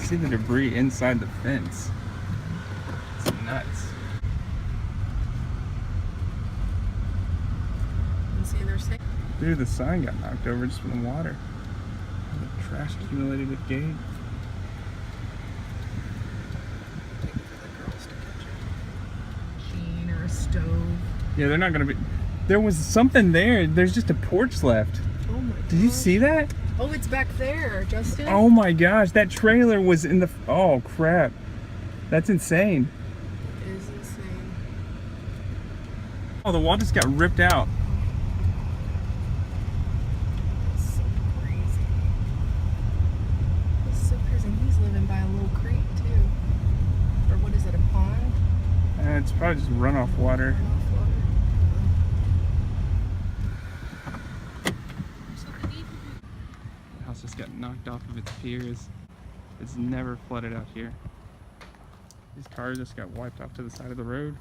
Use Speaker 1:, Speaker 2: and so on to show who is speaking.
Speaker 1: see the debris inside the fence. It's nuts.
Speaker 2: And see, they're saying.
Speaker 1: Dude, the sign got knocked over just from the water. The trash accumulated at the gate.
Speaker 2: Waiting for the girls to catch a machine or a stove.
Speaker 1: Yeah, they're not gonna be. There was something there. There's just a porch left.
Speaker 2: Oh my god.
Speaker 1: Did you see that?
Speaker 2: Oh, it's back there, Justin.
Speaker 1: Oh my gosh, that trailer was in the. Oh crap. That's insane.
Speaker 2: It is insane.
Speaker 1: Oh, the wall just got ripped out.
Speaker 2: That's so crazy. That's so crazy. He's living by a little creek too. Or what is it, a pond?
Speaker 1: It's probably just runoff water.
Speaker 2: Runoff water.
Speaker 1: The house just got knocked off of its piers. It's never flooded out here. These cars just got wiped off to the side of the road.